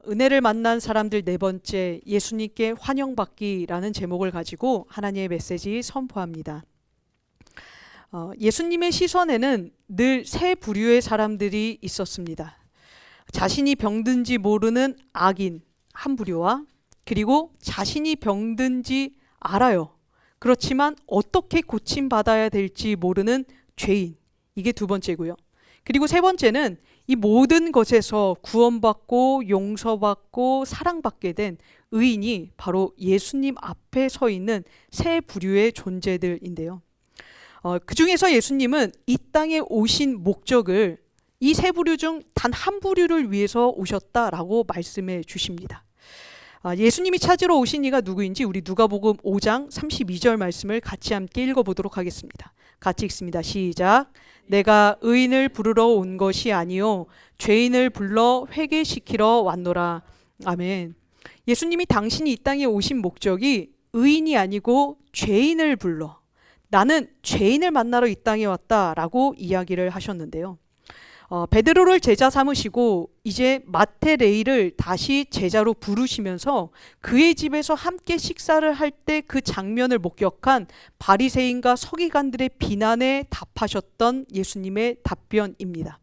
은혜를 만난 사람들 네 번째, 예수님께 환영받기라는 제목을 가지고 하나님의 메시지 선포합니다. 예수님의 시선에는 늘 세 부류의 사람들이 있었습니다. 자신이 병든지 모르는 악인 한 부류와, 그리고 자신이 병든지 알아요. 그렇지만 어떻게 고침받아야 될지 모르는 죄인, 이게 두 번째고요. 그리고 세 번째는 이 모든 것에서 구원받고 용서받고 사랑받게 된 의인이 바로 예수님 앞에 서 있는 세 부류의 존재들인데요. 그 중에서 예수님은 이 땅에 오신 목적을 이 세 부류 중 단 한 부류를 위해서 오셨다라고 말씀해 주십니다. 예수님이 찾으러 오신 이가 누구인지 우리 누가복음 5장 32절 말씀을 같이 함께 읽어보도록 하겠습니다. 같이 읽습니다. 시작. 내가 의인을 부르러 온 것이 아니요 죄인을 불러 회개시키러 왔노라. 아멘. 예수님이 당신이 이 땅에 오신 목적이 의인이 아니고 죄인을 불러, 나는 죄인을 만나러 이 땅에 왔다라고 이야기를 하셨는데요. 베드로를 제자 삼으시고 이제 마테레이를 다시 제자로 부르시면서 그의 집에서 함께 식사를 할 때 그 장면을 목격한 바리새인과 서기관들의 비난에 답하셨던 예수님의 답변입니다.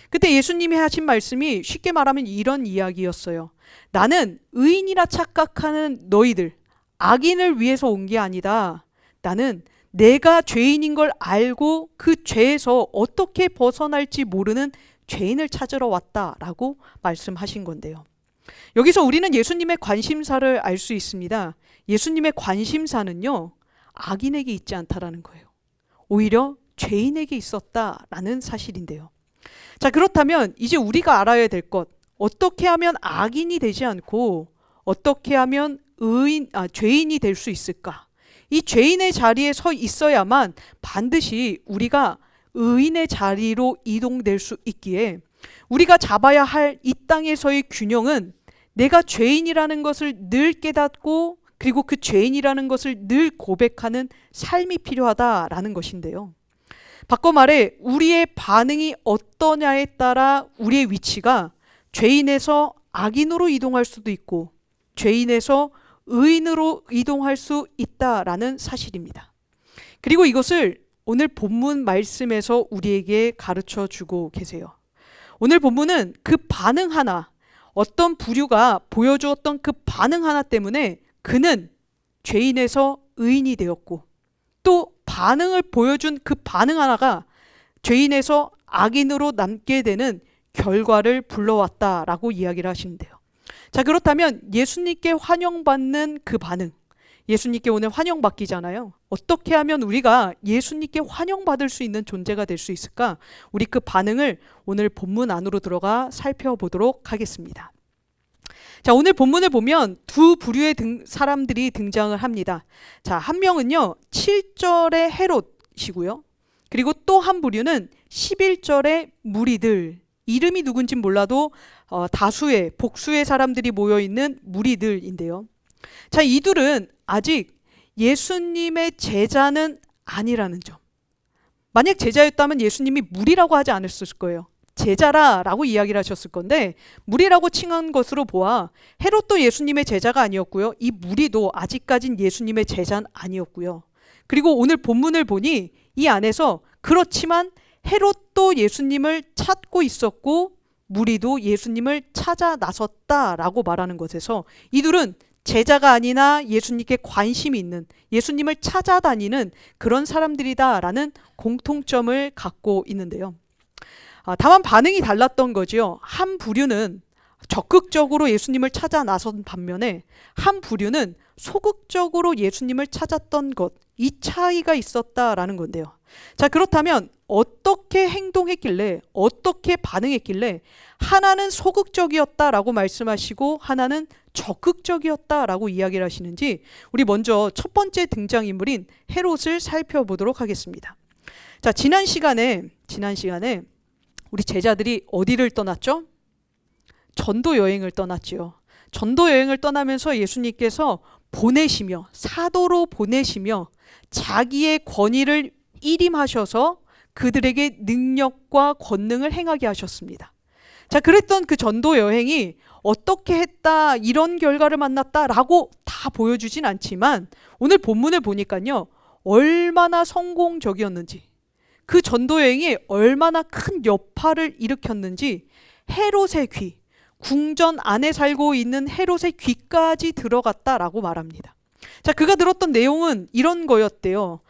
그때 예수님이 하신 말씀이 쉽게 말하면 이런 이야기였어요. 나는 의인이라 착각하는 너희들, 악인을 위해서 온 게 아니다. 나는 내가 죄인인 걸 알고 그 죄에서 어떻게 벗어날지 모르는 죄인을 찾으러 왔다라고 말씀하신 건데요. 여기서 우리는 예수님의 관심사를 알 수 있습니다. 예수님의 관심사는요, 악인에게 있지 않다라는 거예요. 오히려 죄인에게 있었다라는 사실인데요. 자, 그렇다면 이제 우리가 알아야 될 것, 어떻게 하면 악인이 되지 않고 어떻게 하면 죄인이 될 수 있을까? 이 죄인의 자리에 서 있어야만 반드시 우리가 의인의 자리로 이동될 수 있기에 우리가 잡아야 할 이 땅에서의 균형은 내가 죄인이라는 것을 늘 깨닫고 그리고 그 죄인이라는 것을 늘 고백하는 삶이 필요하다라는 것인데요. 바꿔 말해 우리의 반응이 어떠냐에 따라 우리의 위치가 죄인에서 악인으로 이동할 수도 있고 죄인에서 의인으로 이동할 수 있다라는 사실입니다. 그리고 이것을 오늘 본문 말씀에서 우리에게 가르쳐 주고 계세요. 오늘 본문은 그 반응 하나, 어떤 부류가 보여주었던 그 반응 하나 때문에 그는 죄인에서 의인이 되었고, 또 반응을 보여준 그 반응 하나가 죄인에서 악인으로 남게 되는 결과를 불러왔다라고 이야기를 하시는데요. 자, 그렇다면 예수님께 환영받는 그 반응, 예수님께 오늘 환영받기잖아요. 어떻게 하면 우리가 예수님께 환영받을 수 있는 존재가 될 수 있을까? 우리 그 반응을 오늘 본문 안으로 들어가 살펴보도록 하겠습니다. 자, 오늘 본문을 보면 두 부류의 사람들이 등장을 합니다. 자, 한 명은요 7절의 헤롯이고요. 그리고 또 한 부류는 11절의 무리들, 이름이 누군지 몰라도 다수의 복수의 사람들이 모여있는 무리들인데요. 자, 이들은 아직 예수님의 제자는 아니라는 점. 만약 제자였다면 예수님이 무리라고 하지 않았을 거예요. 제자라고 이야기를 하셨을 건데 무리라고 칭한 것으로 보아 헤롯도 예수님의 제자가 아니었고요. 이 무리도 아직까진 예수님의 제자는 아니었고요. 그리고 오늘 본문을 보니 이 안에서 그렇지만 헤롯도 예수님을 찾고 있었고 무리도 예수님을 찾아 나섰다라고 말하는 것에서 이들은 제자가 아니나 예수님께 관심이 있는, 예수님을 찾아다니는 그런 사람들이다라는 공통점을 갖고 있는데요. 다만 반응이 달랐던 거죠. 한 부류는 적극적으로 예수님을 찾아 나선 반면에 한 부류는 소극적으로 예수님을 찾았던 것, 이 차이가 있었다라는 건데요. 자, 그렇다면 어떻게 행동했길래, 어떻게 반응했길래 하나는 소극적이었다라고 말씀하시고 하나는 적극적이었다라고 이야기를 하시는지 우리 먼저 첫 번째 등장인물인 헤롯을 살펴보도록 하겠습니다. 자, 지난 시간에 우리 제자들이 어디를 떠났죠? 전도 여행을 떠났지요. 전도 여행을 떠나면서 예수님께서 보내시며 사도로 보내시며 자기의 권위를 일임하셔서 그들에게 능력과 권능을 행하게 하셨습니다. 자, 그랬던 그 전도 여행이 어떻게 했다, 이런 결과를 만났다라고 다 보여주진 않지만 오늘 본문을 보니까요, 얼마나 성공적이었는지, 그 전도 여행이 얼마나 큰 여파를 일으켰는지 헤롯의 귀, 궁전 안에 살고 있는 헤롯의 귀까지 들어갔다라고 말합니다. 자, 그가 들었던 내용은 이런 거였대요.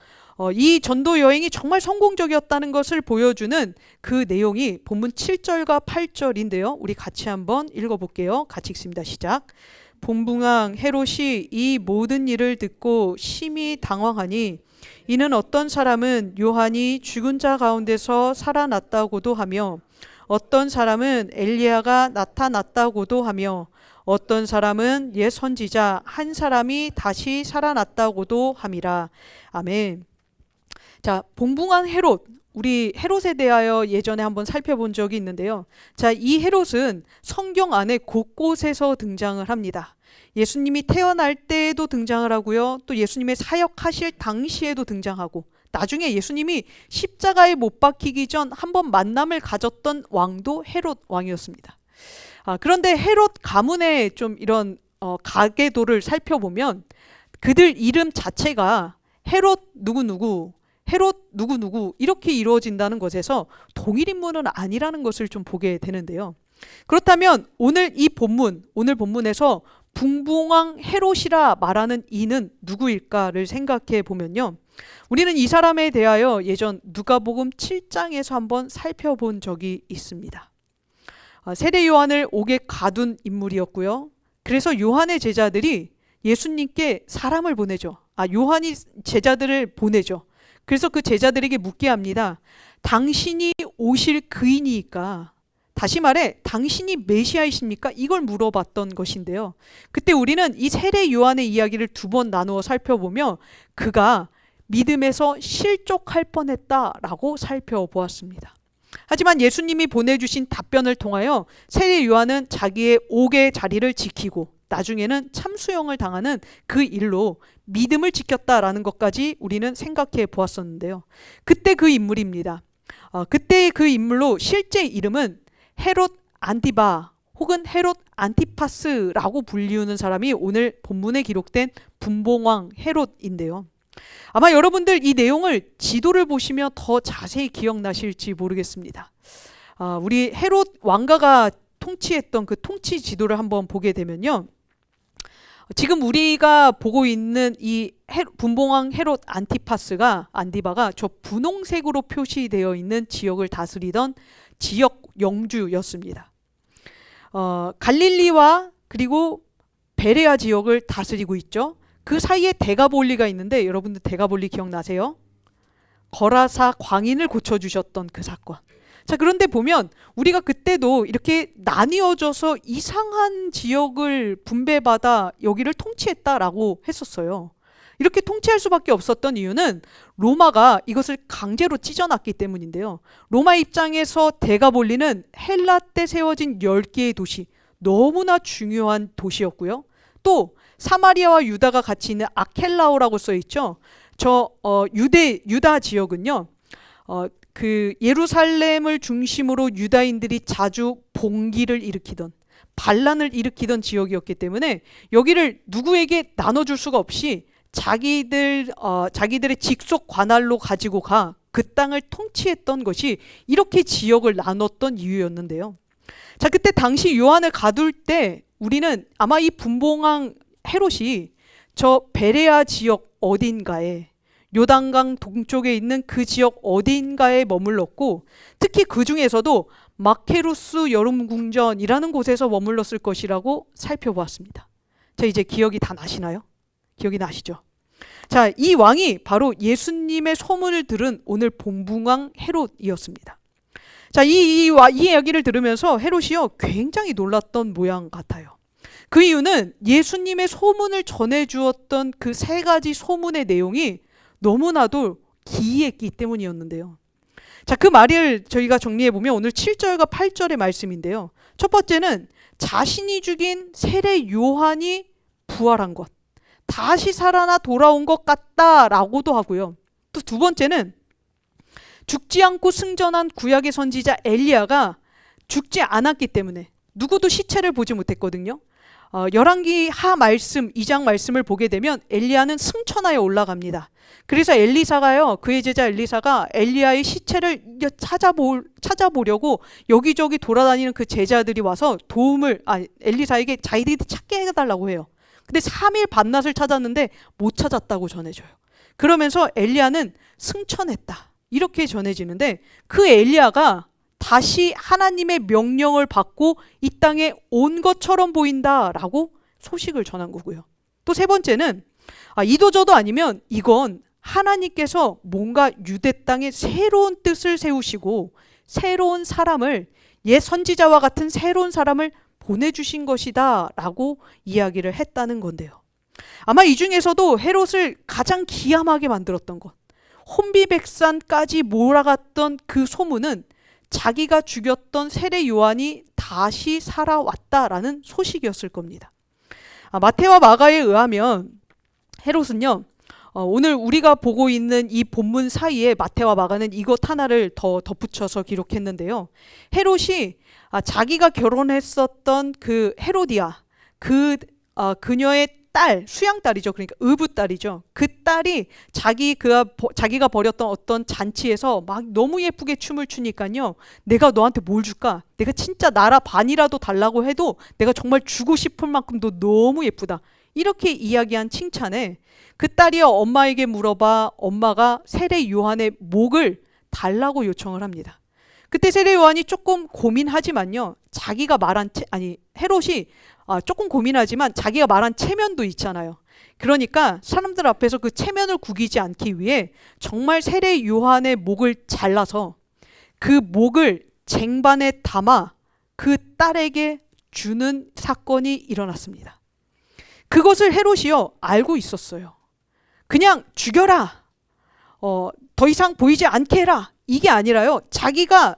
이 전도 여행이 정말 성공적이었다는 것을 보여주는 그 내용이 본문 7절과 8절인데요. 우리 같이 한번 읽어볼게요. 같이 읽습니다. 시작. 본붕왕 헤롯이 이 모든 일을 듣고 심히 당황하니 이는 어떤 사람은 요한이 죽은 자 가운데서 살아났다고도 하며 어떤 사람은 엘리야가 나타났다고도 하며 어떤 사람은 옛 선지자 한 사람이 다시 살아났다고도 함이라. 아멘. 자, 봉붕한 헤롯, 우리 헤롯에 대하여 예전에 한번 살펴본 적이 있는데요. 자, 이 헤롯은 성경 안에 곳곳에서 등장을 합니다. 예수님이 태어날 때에도 등장을 하고요. 또 예수님의 사역하실 당시에도 등장하고, 나중에 예수님이 십자가에 못 박히기 전 한번 만남을 가졌던 왕도 헤롯 왕이었습니다. 그런데 헤롯 가문의 좀 이런 가계도를 살펴보면 그들 이름 자체가 헤롯 누구누구, 헤롯 누구누구 이렇게 이루어진다는 것에서 동일 인물은 아니라는 것을 좀 보게 되는데요. 그렇다면 오늘 본문에서 붕붕왕 헤롯이라 말하는 이는 누구일까를 생각해 보면요. 우리는 이 사람에 대하여 예전 누가복음 7장에서 한번 살펴본 적이 있습니다. 세례 요한을 옥에 가둔 인물이었고요. 그래서 요한의 제자들이 예수님께 사람을 보내죠. 요한이 제자들을 보내죠. 그래서 그 제자들에게 묻게 합니다. 당신이 오실 그이니까, 다시 말해 당신이 메시아이십니까? 이걸 물어봤던 것인데요. 그때 우리는 이 세례 요한의 이야기를 두 번 나누어 살펴보며 그가 믿음에서 실족할 뻔했다라고 살펴보았습니다. 하지만 예수님이 보내주신 답변을 통하여 세례 요한은 자기의 옥의 자리를 지키고 나중에는 참수형을 당하는 그 일로 믿음을 지켰다라는 것까지 우리는 생각해 보았었는데요. 그때 그 인물입니다. 그때 그 인물로 실제 이름은 헤롯 안티바 혹은 헤롯 안티파스라고 불리우는 사람이 오늘 본문에 기록된 분봉왕 헤롯인데요. 아마 여러분들 이 내용을 지도를 보시면 더 자세히 기억나실지 모르겠습니다. 우리 헤롯 왕가가 통치했던 그 통치 지도를 한번 보게 되면요. 지금 우리가 보고 있는 이 분봉왕 헤롯 안티바가 저 분홍색으로 표시되어 있는 지역을 다스리던 지역 영주였습니다. 갈릴리와 그리고 베레아 지역을 다스리고 있죠. 그 사이에 데가볼리가 있는데 여러분들 데가볼리 기억나세요? 거라사 광인을 고쳐주셨던 그 사건. 자, 그런데 보면 우리가 그때도 이렇게 나뉘어져서 이상한 지역을 분배받아 여기를 통치했다라고 했었어요. 이렇게 통치할 수밖에 없었던 이유는 로마가 이것을 강제로 찢어놨기 때문인데요. 로마 입장에서 데가볼리는 헬라 때 세워진 10개의 도시, 너무나 중요한 도시였고요. 또 사마리아와 유다가 같이 있는 아켈라오라고 써있죠. 유다 지역은요. 그 예루살렘을 중심으로 유다인들이 자주 봉기를 일으키던, 반란을 일으키던 지역이었기 때문에 여기를 누구에게 나눠줄 수가 없이 자기들의 직속 관할로 가지고 그 땅을 통치했던 것이 이렇게 지역을 나눴던 이유였는데요. 자, 그때 당시 요한을 가둘 때 우리는 아마 이 분봉왕 헤롯이 저 베레아 지역 어딘가에, 요단강 동쪽에 있는 그 지역 어딘가에 머물렀고, 특히 그 중에서도 마케루스 여름궁전이라는 곳에서 머물렀을 것이라고 살펴보았습니다. 자, 이제 기억이 다 나시나요? 기억이 나시죠? 자, 이 왕이 바로 예수님의 소문을 들은 오늘 본붕왕 헤롯이었습니다. 자, 이 이야기를 들으면서 헤롯이요 굉장히 놀랐던 모양 같아요. 그 이유는 예수님의 소문을 전해주었던 그 3가지 소문의 내용이 너무나도 기이했기 때문이었는데요. 자, 그 말을 저희가 정리해보면 오늘 7절과 8절의 말씀인데요. 첫 번째는 자신이 죽인 세례 요한이 부활한 것, 다시 살아나 돌아온 것 같다라고도 하고요. 또 두 번째는 죽지 않고 승전한 구약의 선지자 엘리야가 죽지 않았기 때문에 누구도 시체를 보지 못했거든요. 열왕기 하 말씀 2장 말씀을 보게 되면 엘리야는 승천하여 올라갑니다. 그래서 엘리사가요, 그의 제자 엘리사가 엘리야의 시체를 찾아보려고 여기저기 돌아다니는 그 제자들이 와서 엘리사에게 자기들이 찾게 해달라고 해요. 근데 3일 밤낮을 찾았는데 못 찾았다고 전해져요. 그러면서 엘리야는 승천했다, 이렇게 전해지는데, 그 엘리야가 다시 하나님의 명령을 받고 이 땅에 온 것처럼 보인다라고 소식을 전한 거고요. 또 세 번째는 이도저도 아니면 이건 하나님께서 뭔가 유대 땅에 새로운 뜻을 세우시고 새로운 사람을, 옛 선지자와 같은 새로운 사람을 보내주신 것이다 라고 이야기를 했다는 건데요. 아마 이 중에서도 헤롯을 가장 기함하게 만들었던 것, 혼비백산까지 몰아갔던 그 소문은 자기가 죽였던 세례 요한이 다시 살아왔다라는 소식이었을 겁니다. 마태와 마가에 의하면 헤롯은요, 오늘 우리가 보고 있는 이 본문 사이에 마태와 마가는 이것 하나를 더 덧붙여서 기록했는데요. 헤롯이 자기가 결혼했었던 그 헤로디아, 그녀의 딸, 수양딸이죠. 그러니까 의붓딸이죠. 그 딸이 자기가 벌였던 어떤 잔치에서 막 너무 예쁘게 춤을 추니까요, 내가 너한테 뭘 줄까? 내가 진짜 나라 반이라도 달라고 해도 내가 정말 주고 싶을 만큼 너 너무 예쁘다, 이렇게 이야기한 칭찬에 그 딸이 엄마에게 물어봐 엄마가 세례 요한의 목을 달라고 요청을 합니다. 그때 세례 요한이 조금 고민하지만요, 헤롯이 조금 고민하지만 자기가 말한 체면도 있잖아요. 그러니까 사람들 앞에서 그 체면을 구기지 않기 위해 정말 세례 요한의 목을 잘라서 그 목을 쟁반에 담아 그 딸에게 주는 사건이 일어났습니다. 그것을 헤롯이요, 알고 있었어요. 그냥 죽여라, 더 이상 보이지 않게 해라, 이게 아니라요, 자기가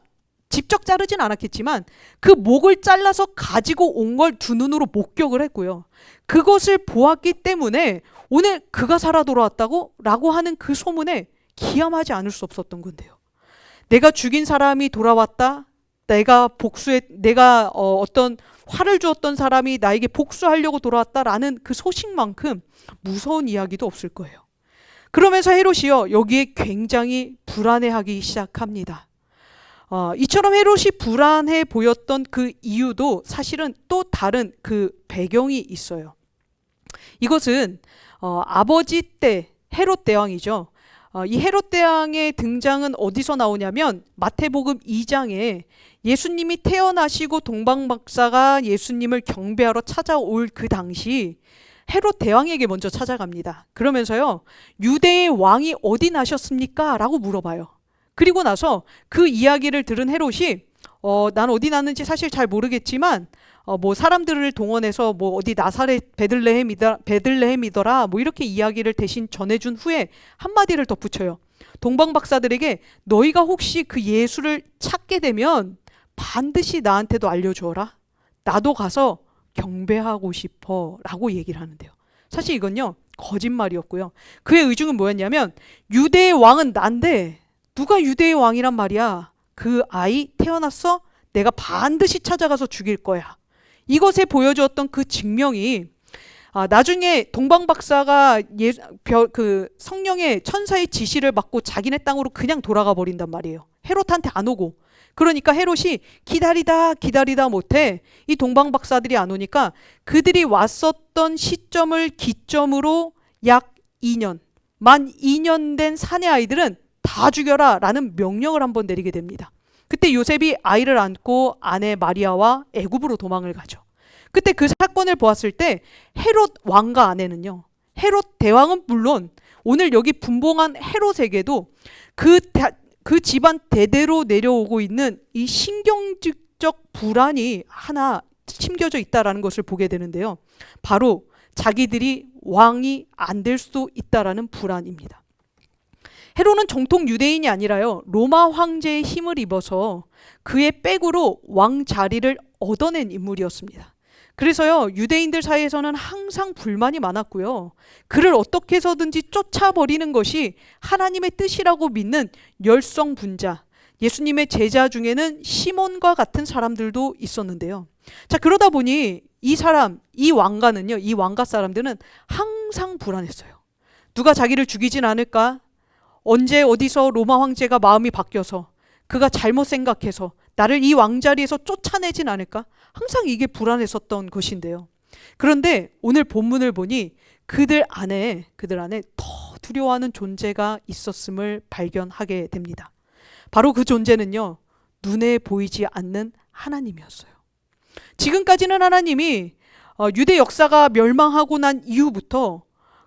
직접 자르진 않았겠지만 그 목을 잘라서 가지고 온 걸 두 눈으로 목격을 했고요. 그것을 보았기 때문에 오늘 그가 살아 돌아왔다고? 라고 하는 그 소문에 기함하지 않을 수 없었던 건데요. 내가 죽인 사람이 돌아왔다, 내가 어떤 화를 주었던 사람이 나에게 복수하려고 돌아왔다라는 그 소식만큼 무서운 이야기도 없을 거예요. 그러면서 헤롯이요, 여기에 굉장히 불안해하기 시작합니다. 이처럼 헤롯이 불안해 보였던 그 이유도 사실은 또 다른 그 배경이 있어요. 이것은 아버지 때 헤롯 대왕이죠. 이 헤롯 대왕의 등장은 어디서 나오냐면 마태복음 2장에 예수님이 태어나시고 동방박사가 예수님을 경배하러 찾아올 그 당시 헤롯 대왕에게 먼저 찾아갑니다. 그러면서요, 유대의 왕이 어디 나셨습니까? 라고 물어봐요. 그리고 나서 그 이야기를 들은 헤롯이 난 어디 났는지 사실 잘 모르겠지만 뭐 사람들을 동원해서 뭐 어디 나사렛 베들레헴이더라 뭐 이렇게 이야기를 대신 전해준 후에 한마디를 덧붙여요. 동방 박사들에게 너희가 혹시 그 예수를 찾게 되면 반드시 나한테도 알려주어라. 나도 가서 경배하고 싶어 라고 얘기를 하는데요. 사실 이건요, 거짓말이었고요. 그의 의중은 뭐였냐면, 유대의 왕은 난데 누가 유대의 왕이란 말이야. 그 아이 태어났어? 내가 반드시 찾아가서 죽일 거야. 이것에 보여주었던 그 증명이 나중에 동방박사가 그 성령의 천사의 지시를 받고 자기네 땅으로 그냥 돌아가 버린단 말이에요. 헤롯한테 안 오고. 그러니까 헤롯이 기다리다 못해 이 동방박사들이 안 오니까 그들이 왔었던 시점을 기점으로 약 2년, 만 2년 된 사내 아이들은 다 죽여라 라는 명령을 한번 내리게 됩니다. 그때 요셉이 아이를 안고 아내 마리아와 애굽으로 도망을 가죠. 그때 그 사건을 보았을 때 헤롯 왕과 아내는요, 헤롯 대왕은 물론 오늘 여기 분봉한 헤롯에게도 그 집안 대대로 내려오고 있는 이 신경질적 불안이 하나 심겨져 있다라는 것을 보게 되는데요. 바로 자기들이 왕이 안 될 수도 있다라는 불안입니다. 헤롯은 정통 유대인이 아니라요, 로마 황제의 힘을 입어서 그의 백으로 왕 자리를 얻어낸 인물이었습니다. 그래서요, 유대인들 사이에서는 항상 불만이 많았고요. 그를 어떻게 해서든지 쫓아버리는 것이 하나님의 뜻이라고 믿는 열성분자, 예수님의 제자 중에는 시몬과 같은 사람들도 있었는데요. 자, 그러다 보니 이 왕가는요, 이 왕가 사람들은 항상 불안했어요. 누가 자기를 죽이진 않을까? 언제 어디서 로마 황제가 마음이 바뀌어서 그가 잘못 생각해서 나를 이 왕자리에서 쫓아내진 않을까? 항상 이게 불안했었던 것인데요. 그런데 오늘 본문을 보니 그들 안에 더 두려워하는 존재가 있었음을 발견하게 됩니다. 바로 그 존재는요, 눈에 보이지 않는 하나님이었어요. 지금까지는 하나님이 유대 역사가 멸망하고 난 이후부터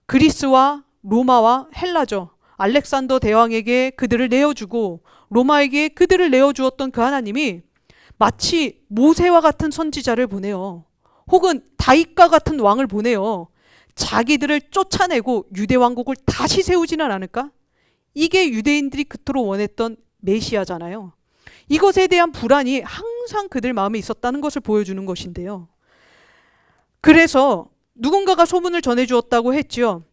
그리스와 로마와 헬라죠, 알렉산더 대왕에게 그들을 내어주고 로마에게 그들을 내어주었던 그 하나님이 마치 모세와 같은 선지자를 보내요. 혹은 다윗과 같은 왕을 보내요. 자기들을 쫓아내고 유대 왕국을 다시 세우지는 않을까? 이게 유대인들이 그토록 원했던 메시아잖아요. 이것에 대한 불안이 항상 그들 마음에 있었다는 것을 보여주는 것인데요. 그래서 누군가가 소문을 전해주었다고 했죠.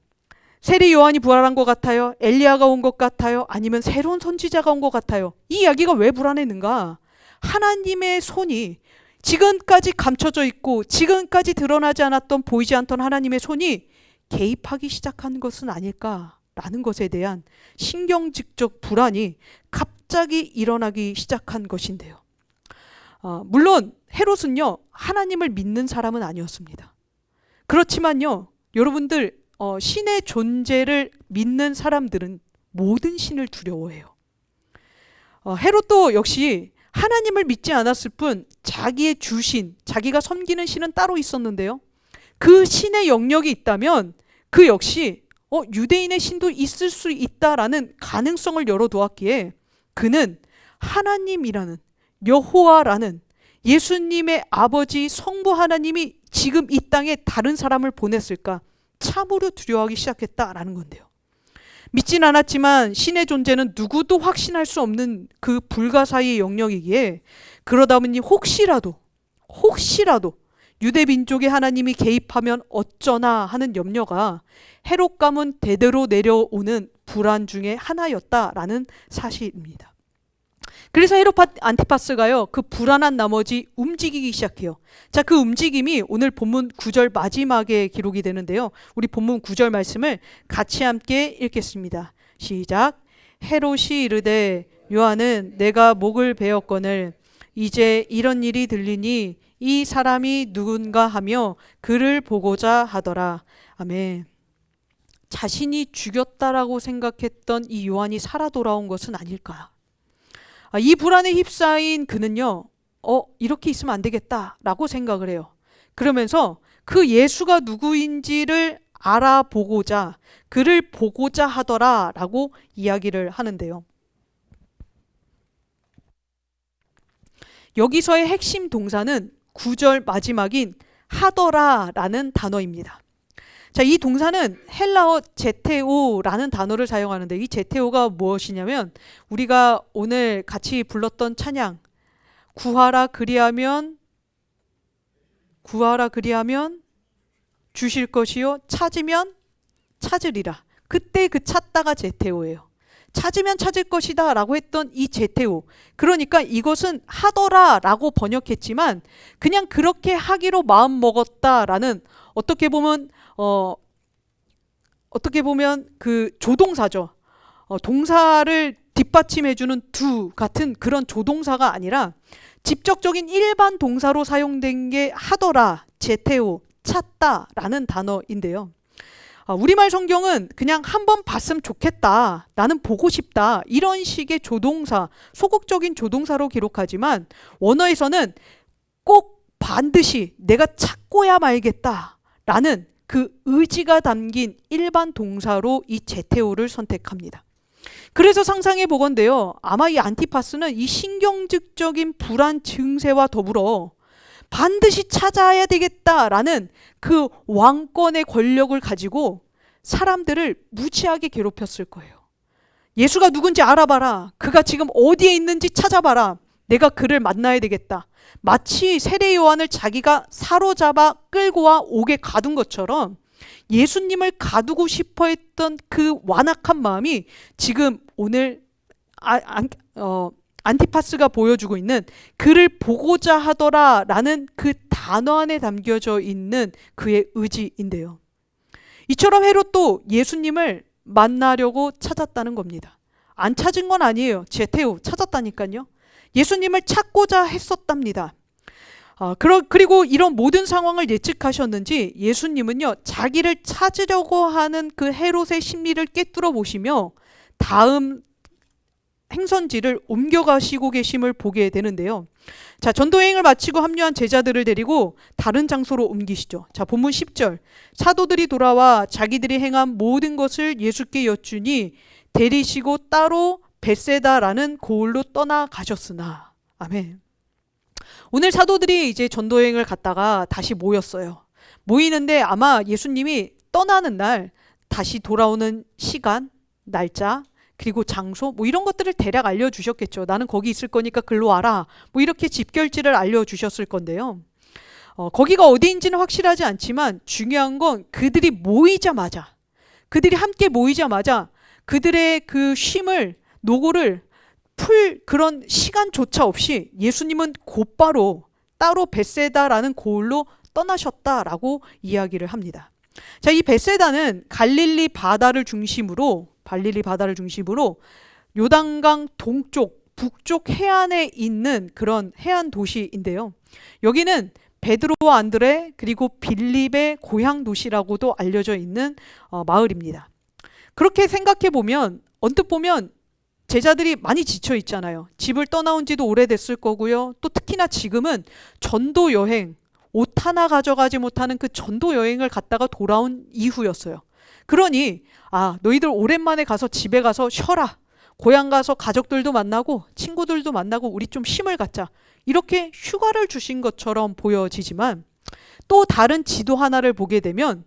세례 요한이 부활한 것 같아요. 엘리야가 온 것 같아요. 아니면 새로운 선지자가 온 것 같아요. 이 이야기가 왜 불안했는가? 하나님의 손이 지금까지 감춰져 있고 지금까지 드러나지 않았던, 보이지 않던 하나님의 손이 개입하기 시작한 것은 아닐까라는 것에 대한 신경직적 불안이 갑자기 일어나기 시작한 것인데요. 물론 헤롯은요, 하나님을 믿는 사람은 아니었습니다. 그렇지만요, 여러분들, 신의 존재를 믿는 사람들은 모든 신을 두려워해요. 헤롯도 역시 하나님을 믿지 않았을 뿐 자기의 주신, 자기가 섬기는 신은 따로 있었는데요. 그 신의 영역이 있다면 그 역시 유대인의 신도 있을 수 있다라는 가능성을 열어두었기에 그는 하나님이라는, 여호와라는 예수님의 아버지 성부 하나님이 지금 이 땅에 다른 사람을 보냈을까 참으로 두려워하기 시작했다라는 건데요. 믿진 않았지만 신의 존재는 누구도 확신할 수 없는 그 불가사의 영역이기에 그러다 보니 혹시라도 유대 민족의 하나님이 개입하면 어쩌나 하는 염려가 헤롯 가문 대대로 내려오는 불안 중에 하나였다라는 사실입니다. 그래서 헤롯 안티파스가요, 그 불안한 나머지 움직이기 시작해요. 자, 그 움직임이 오늘 본문 9절 마지막에 기록이 되는데요. 우리 본문 9절 말씀을 같이 함께 읽겠습니다. 시작. 헤롯이 이르되 요한은 내가 목을 베었거늘 이제 이런 일이 들리니 이 사람이 누군가 하며 그를 보고자 하더라. 아멘. 자신이 죽였다라고 생각했던 이 요한이 살아 돌아온 것은 아닐까? 이 불안에 휩싸인 그는요, 이렇게 있으면 안 되겠다라고 생각을 해요. 그러면서 그 예수가 누구인지를 알아보고자, 그를 보고자 하더라라고 이야기를 하는데요. 여기서의 핵심 동사는 9절 마지막인 하더라라는 단어입니다. 자, 이 동사는 헬라어 제테오라는 단어를 사용하는데 이 제테오가 무엇이냐면 우리가 오늘 같이 불렀던 찬양 구하라 그리하면 주실 것이요 찾으면 찾으리라. 그때 그 찾다가 제테오예요. 찾으면 찾을 것이다 라고 했던 이 제테오. 그러니까 이것은 하더라라고 번역했지만 그냥 그렇게 하기로 마음 먹었다라는 어떻게 보면 그 조동사죠. 동사를 뒷받침해주는 두 같은 그런 조동사가 아니라 직접적인 일반 동사로 사용된 게 하더라, 제테오, 찾다라는 단어인데요. 우리말 성경은 그냥 한번 봤으면 좋겠다, 나는 보고 싶다 이런 식의 조동사, 소극적인 조동사로 기록하지만 원어에서는 꼭 반드시 내가 찾고야 말겠다라는 그 의지가 담긴 일반 동사로 이 제테오를 선택합니다. 그래서 상상해 보건대요, 아마 이 안티파스는 이 신경직적인 불안 증세와 더불어 반드시 찾아야 되겠다라는 그 왕권의 권력을 가지고 사람들을 무지하게 괴롭혔을 거예요. 예수가 누군지 알아봐라. 그가 지금 어디에 있는지 찾아봐라. 내가 그를 만나야 되겠다. 마치 세례 요한을 자기가 사로잡아 끌고 와 옥에 가둔 것처럼 예수님을 가두고 싶어 했던 그 완악한 마음이 지금 오늘 안티파스가 보여주고 있는 그를 보고자 하더라 라는 그 단어 안에 담겨져 있는 그의 의지인데요. 이처럼 헤롯도 예수님을 만나려고 찾았다는 겁니다. 안 찾은 건 아니에요. 제테오 찾았다니까요. 예수님을 찾고자 했었답니다. 그리고 이런 모든 상황을 예측하셨는지 예수님은요, 자기를 찾으려고 하는 그 헤롯의 심리를 꿰뚫어 보시며 다음 행선지를 옮겨가시고 계심을 보게 되는데요. 자, 전도여행을 마치고 합류한 제자들을 데리고 다른 장소로 옮기시죠. 자, 본문 10절. 사도들이 돌아와 자기들이 행한 모든 것을 예수께 여쭈니 데리시고 따로 벳세다라는 고을로 떠나가셨으나. 아멘. 오늘 사도들이 이제 전도여행을 갔다가 다시 모였어요. 모이는데 아마 예수님이 떠나는 날 다시 돌아오는 시간, 날짜, 그리고 장소 뭐 이런 것들을 대략 알려주셨겠죠. 나는 거기 있을 거니까 글로 와라. 뭐 이렇게 집결지를 알려주셨을 건데요. 거기가 어디인지는 확실하지 않지만 중요한 건 그들이 함께 모이자마자 그들의 그 쉼을, 노고를 풀 그런 시간조차 없이 예수님은 곧바로 따로 벳세다라는 고을로 떠나셨다라고 이야기를 합니다. 자, 이 벳세다는 갈릴리 바다를 중심으로 요단강 동쪽, 북쪽 해안에 있는 그런 해안 도시인데요. 여기는 베드로와 안드레 그리고 빌립의 고향 도시라고도 알려져 있는 마을입니다. 그렇게 생각해 보면 언뜻 보면 제자들이 많이 지쳐 있잖아요. 집을 떠나온 지도 오래됐을 거고요. 또 특히나 지금은 전도 여행, 옷 하나 가져가지 못하는 그 전도 여행을 갔다가 돌아온 이후였어요. 그러니 너희들 오랜만에 가서 집에 가서 쉬어라. 고향 가서 가족들도 만나고 친구들도 만나고 우리 좀 쉼을 갖자. 이렇게 휴가를 주신 것처럼 보여지지만 또 다른 지도 하나를 보게 되면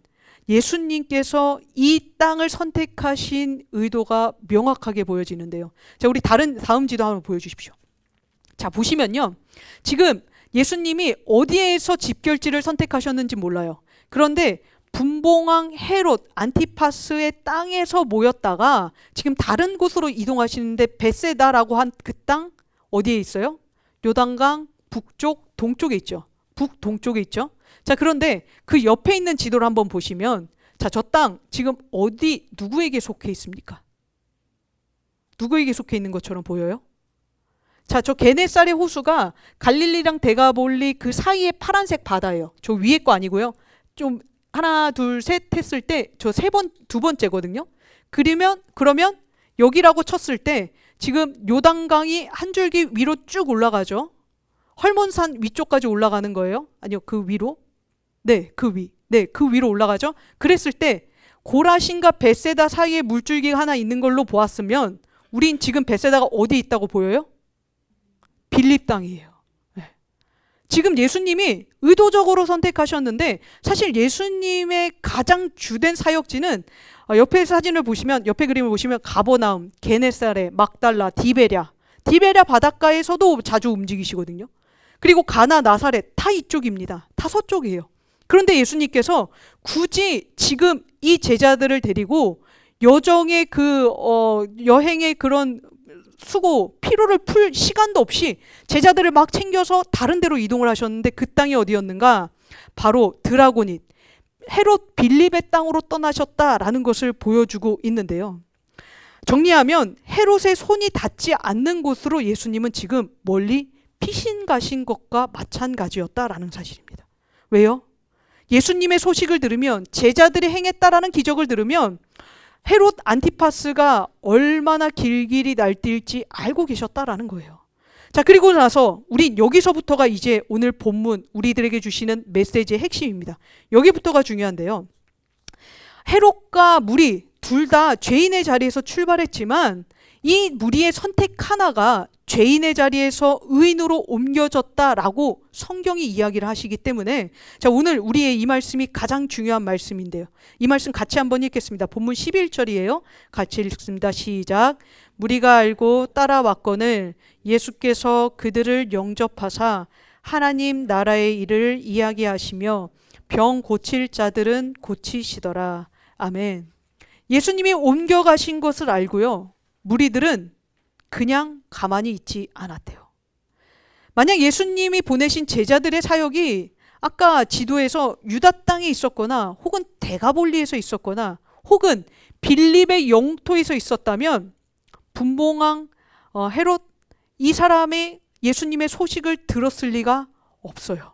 예수님께서 이 땅을 선택하신 의도가 명확하게 보여지는데요. 자, 우리 다음 지도 한번 보여주십시오. 자, 보시면요. 지금 예수님이 어디에서 집결지를 선택하셨는지 몰라요. 그런데 분봉왕 헤롯 안티파스의 땅에서 모였다가 지금 다른 곳으로 이동하시는데 벳세다라고 한 그 땅 어디에 있어요? 요단강 북쪽 동쪽에 있죠. 북동쪽에 있죠. 자, 그런데 그 옆에 있는 지도를 한번 보시면 자, 저 땅 지금 누구에게 속해 있습니까? 누구에게 속해 있는 것처럼 보여요? 자, 저 게네사렛 호수가 갈릴리랑 데가볼리 그 사이에 파란색 바다예요. 저 위에 거 아니고요. 좀 하나, 둘, 셋 했을 때 저 두 번째거든요. 그러면 여기라고 쳤을 때 지금 요단강이 한 줄기 위로 쭉 올라가죠. 헐몬산 위쪽까지 올라가는 거예요. 아니요, 그 위로. 네, 그 위로 올라가죠. 그랬을 때 고라신과 벳세다 사이에 물줄기가 하나 있는 걸로 보았으면 우린 지금 벳세다가 어디 있다고 보여요? 빌립 땅이에요. 지금 예수님이 의도적으로 선택하셨는데 사실 예수님의 가장 주된 사역지는 옆에 그림을 보시면 가버나움, 게네사렛, 막달라, 디베랴 바닷가에서도 자주 움직이시거든요. 그리고 가나, 나사렛 다 이쪽입니다. 다 서쪽이에요. 그런데 예수님께서 굳이 지금 이 제자들을 데리고 여정의 여행의 그런 수고, 피로를 풀 시간도 없이 제자들을 막 챙겨서 다른 데로 이동을 하셨는데 그 땅이 어디였는가? 바로 드라고닛, 헤롯 빌립의 땅으로 떠나셨다라는 것을 보여주고 있는데요. 정리하면 헤롯의 손이 닿지 않는 곳으로 예수님은 지금 멀리 피신 가신 것과 마찬가지였다라는 사실입니다. 왜요? 예수님의 소식을 들으면, 제자들이 행했다라는 기적을 들으면 헤롯 안티파스가 얼마나 길길이 날뛸지 알고 계셨다라는 거예요. 자, 그리고 나서 우린 여기서부터가 이제 오늘 본문 우리들에게 주시는 메시지의 핵심입니다. 여기부터가 중요한데요. 헤롯과 무리 둘 다 죄인의 자리에서 출발했지만 이 무리의 선택 하나가 죄인의 자리에서 의인으로 옮겨졌다라고 성경이 이야기를 하시기 때문에 자, 오늘 우리의 이 말씀이 가장 중요한 말씀인데요. 이 말씀 같이 한번 읽겠습니다. 본문 11절이에요. 같이 읽습니다. 시작. 무리가 알고 따라왔거늘 예수께서 그들을 영접하사 하나님 나라의 일을 이야기하시며 병 고칠 자들은 고치시더라. 아멘. 예수님이 옮겨가신 것을 알고요. 무리들은 그냥 가만히 있지 않았대요. 만약 예수님이 보내신 제자들의 사역이 아까 지도에서 유다 땅에 있었거나 혹은 데가볼리에서 있었거나 혹은 빌립의 영토에서 있었다면 분봉왕 헤롯 이 사람의 예수님의 소식을 들었을 리가 없어요.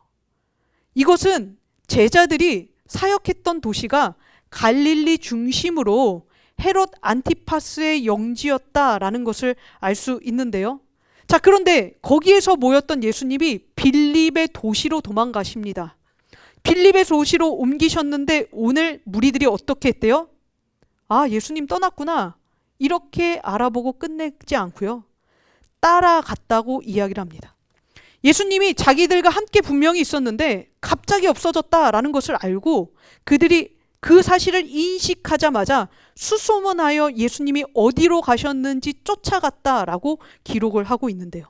이것은 제자들이 사역했던 도시가 갈릴리 중심으로 헤롯 안티파스의 영지였다라는 것을 알 수 있는데요. 자, 그런데 거기에서 모였던 예수님이 빌립의 도시로 도망가십니다. 빌립의 도시로 옮기셨는데 오늘 무리들이 어떻게 했대요? 아, 예수님 떠났구나. 이렇게 알아보고 끝내지 않고요. 따라갔다고 이야기를 합니다. 예수님이 자기들과 함께 분명히 있었는데 갑자기 없어졌다라는 것을 알고 그들이 그 사실을 인식하자마자 수소문하여 예수님이 어디로 가셨는지 쫓아갔다라고 기록을 하고 있는데요.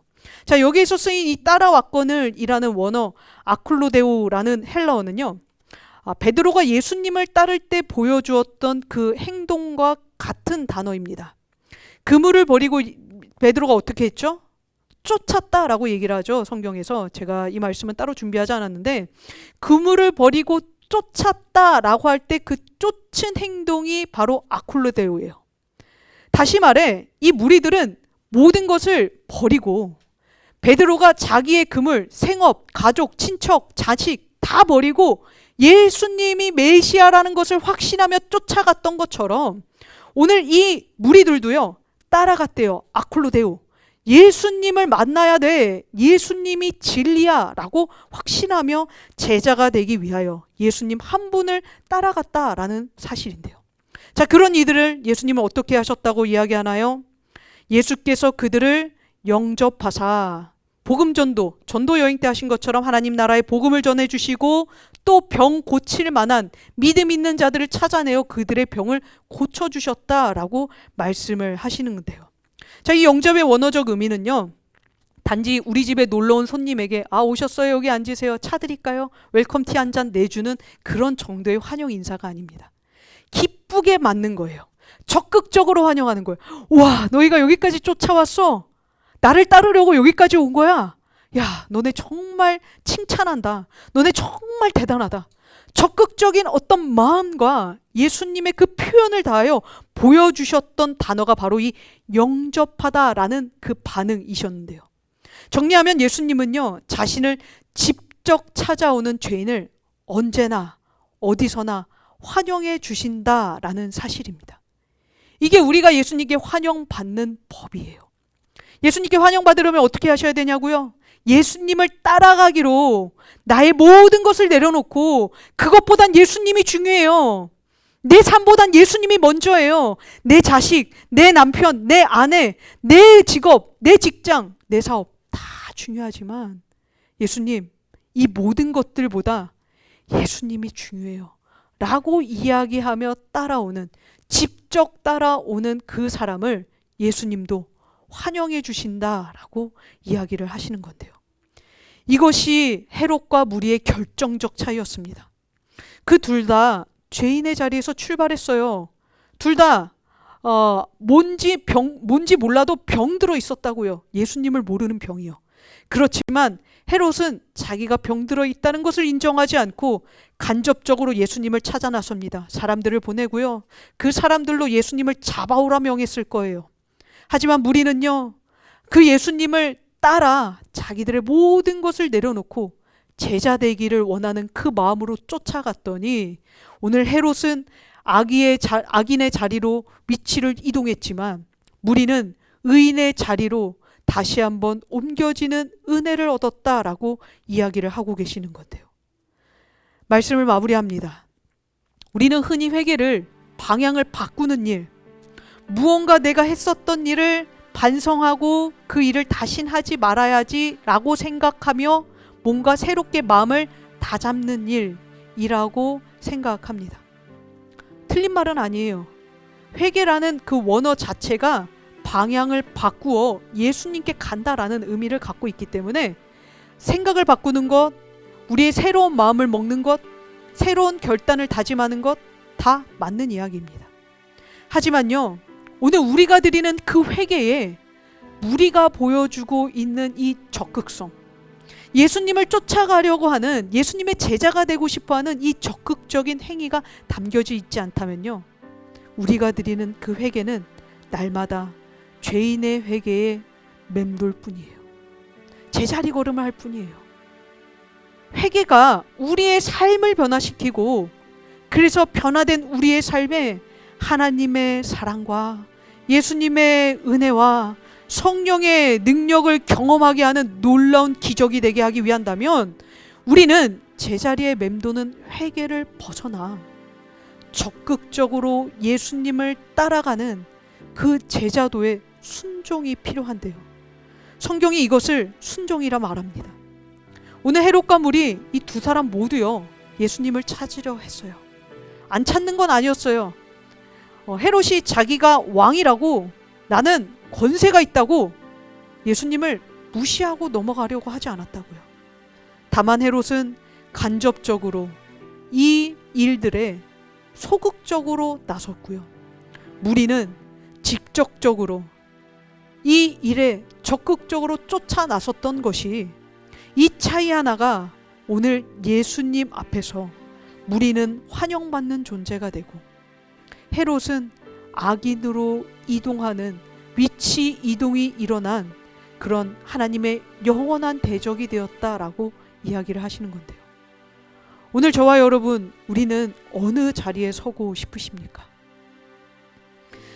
자, 여기에서 쓰인 이 따라왔거늘 이라는 원어 아클로데오라는 헬라어는요. 베드로가 예수님을 따를 때 보여주었던 그 행동과 같은 단어입니다. 그물을 버리고 베드로가 어떻게 했죠? 쫓았다라고 얘기를 하죠. 성경에서. 제가 이 말씀은 따로 준비하지 않았는데 그물을 버리고 쫓았다라고 할 때 그 쫓은 행동이 바로 아클로데오예요. 다시 말해 이 무리들은 모든 것을 버리고 베드로가 자기의 그물, 생업, 가족, 친척, 자식 다 버리고 예수님이 메시아라는 것을 확신하며 쫓아갔던 것처럼 오늘 이 무리들도요 따라갔대요. 아클로데오. 예수님을 만나야 돼. 예수님이 진리야 라고 확신하며 제자가 되기 위하여 예수님 한 분을 따라갔다라는 사실인데요. 자, 그런 이들을 예수님은 어떻게 하셨다고 이야기하나요? 예수께서 그들을 영접하사 복음전도, 전도 여행 때 하신 것처럼 하나님 나라의 복음을 전해주시고 또 병 고칠 만한 믿음 있는 자들을 찾아내어 그들의 병을 고쳐주셨다라고 말씀을 하시는 건데요. 자, 이 영접의 원어적 의미는요. 단지 우리 집에 놀러온 손님에게 오셨어요. 여기 앉으세요. 차 드릴까요? 웰컴티 한 잔 내주는 그런 정도의 환영 인사가 아닙니다. 기쁘게 맞는 거예요. 적극적으로 환영하는 거예요. 와, 너희가 여기까지 쫓아왔어. 나를 따르려고 여기까지 온 거야. 야, 너네 정말 칭찬한다. 너네 정말 대단하다. 적극적인 어떤 마음과 예수님의 그 표현을 다하여 보여주셨던 단어가 바로 이 영접하다라는 그 반응이셨는데요. 정리하면 예수님은요, 자신을 직접 찾아오는 죄인을 언제나 어디서나 환영해 주신다라는 사실입니다. 이게 우리가 예수님께 환영받는 법이에요. 예수님께 환영받으려면 어떻게 하셔야 되냐고요? 예수님을 따라가기로 나의 모든 것을 내려놓고 그것보단 예수님이 중요해요. 내 삶보단 예수님이 먼저예요. 내 자식, 내 남편, 내 아내, 내 직업, 내 직장, 내 사업 다 중요하지만 예수님, 이 모든 것들보다 예수님이 중요해요. 라고 이야기하며 따라오는, 직접 따라오는 그 사람을 예수님도 환영해 주신다라고 이야기를 하시는 건데요. 이것이 헤롯과 무리의 결정적 차이였습니다. 그 둘 다 죄인의 자리에서 출발했어요. 둘 다 뭔지 몰라도 병 들어 있었다고요. 예수님을 모르는 병이요. 그렇지만 헤롯은 자기가 병들어 있다는 것을 인정하지 않고 간접적으로 예수님을 찾아 나섭니다. 사람들을 보내고요. 그 사람들로 예수님을 잡아오라 명했을 거예요. 하지만 무리는요, 그 예수님을 따라 자기들의 모든 것을 내려놓고 제자 되기를 원하는 그 마음으로 쫓아갔더니 오늘 헤롯은 악인의 자리로 위치를 이동했지만 무리는 의인의 자리로 다시 한번 옮겨지는 은혜를 얻었다라고 이야기를 하고 계시는 건데요. 말씀을 마무리합니다. 우리는 흔히 회개를 방향을 바꾸는 일, 무언가 내가 했었던 일을 반성하고 그 일을 다신 하지 말아야지 라고 생각하며 뭔가 새롭게 마음을 다잡는 일이라고 생각합니다. 틀린 말은 아니에요. 회개라는 그 원어 자체가 방향을 바꾸어 예수님께 간다라는 의미를 갖고 있기 때문에 생각을 바꾸는 것, 우리의 새로운 마음을 먹는 것, 새로운 결단을 다짐하는 것 다 맞는 이야기입니다. 하지만요, 오늘 우리가 드리는 그 회개에 무리가 보여주고 있는 이 적극성, 예수님을 쫓아가려고 하는, 예수님의 제자가 되고 싶어하는 이 적극적인 행위가 담겨져 있지 않다면요, 우리가 드리는 그 회개는 날마다 죄인의 회개에 맴돌 뿐이에요. 제자리 걸음을 할 뿐이에요. 회개가 우리의 삶을 변화시키고, 그래서 변화된 우리의 삶에 하나님의 사랑과 예수님의 은혜와 성령의 능력을 경험하게 하는 놀라운 기적이 되게 하기 위한다면, 우리는 제자리에 맴도는 회개를 벗어나 적극적으로 예수님을 따라가는 그 제자도의 순종이 필요한데요. 성경이 이것을 순종이라 말합니다. 오늘 헤롯과 물이 이 두 사람 모두요, 예수님을 찾으려 했어요. 안 찾는 건 아니었어요. 헤롯이 자기가 왕이라고, 나는 권세가 있다고 예수님을 무시하고 넘어가려고 하지 않았다고요. 다만 헤롯은 간접적으로 이 일들에 소극적으로 나섰고요, 무리는 직접적으로 이 일에 적극적으로 쫓아 나섰던 것이, 이 차이 하나가 오늘 예수님 앞에서 무리는 환영받는 존재가 되고, 헤롯은 악인으로 이동하는 위치 이동이 일어난 그런 하나님의 영원한 대적이 되었다라고 이야기를 하시는 건데요. 오늘 저와 여러분, 우리는 어느 자리에 서고 싶으십니까?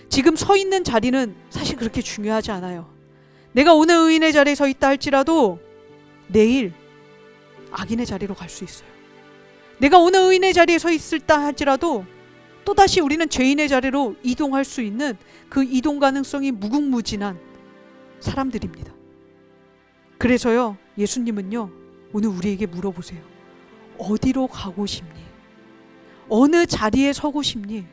지금 서 있는 자리는 사실 그렇게 중요하지 않아요. 내가 오늘 의인의 자리에 서 있다 할지라도 내일 악인의 자리로 갈 수 있어요. 내가 오늘 의인의 자리에 서 있을다 할지라도 또다시 우리는 죄인의 자리로 이동할 수 있는 그 이동 가능성이 무궁무진한 사람들입니다. 그래서요, 예수님은요, 오늘 우리에게 물어보세요. 어디로 가고 싶니? 어느 자리에 서고 싶니?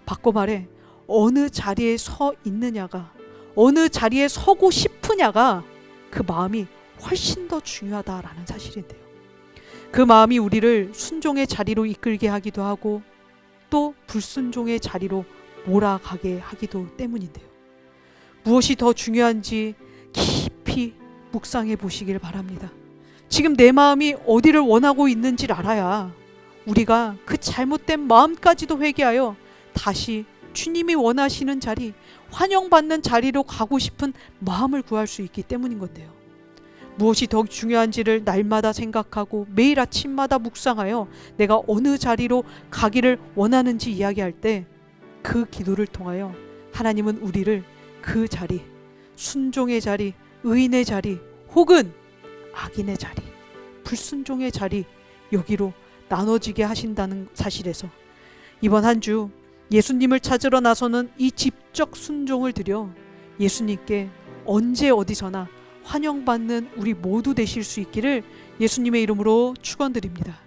바꿔 말해, 어느 자리에 서 있느냐가, 어느 자리에 서고 싶으냐가 그 마음이 훨씬 더 중요하다라는 사실인데요. 그 마음이 우리를 순종의 자리로 이끌게 하기도 하고, 또 불순종의 자리로 몰아가게 하기도 때문인데요. 무엇이 더 중요한지 깊이 묵상해 보시길 바랍니다. 지금 내 마음이 어디를 원하고 있는지를 알아야 우리가 그 잘못된 마음까지도 회개하여 다시 주님이 원하시는 자리, 환영받는 자리로 가고 싶은 마음을 구할 수 있기 때문인 건데요. 무엇이 더 중요한지를 날마다 생각하고 매일 아침마다 묵상하여 내가 어느 자리로 가기를 원하는지 이야기할 때, 그 기도를 통하여 하나님은 우리를 그 자리, 순종의 자리, 의인의 자리, 혹은 악인의 자리, 불순종의 자리, 여기로 나눠지게 하신다는 사실에서 이번 한 주 예수님을 찾으러 나서는 이 집적 순종을 드려 예수님께 언제 어디서나 환영받는 우리 모두 되실 수 있기를 예수님의 이름으로 축원드립니다.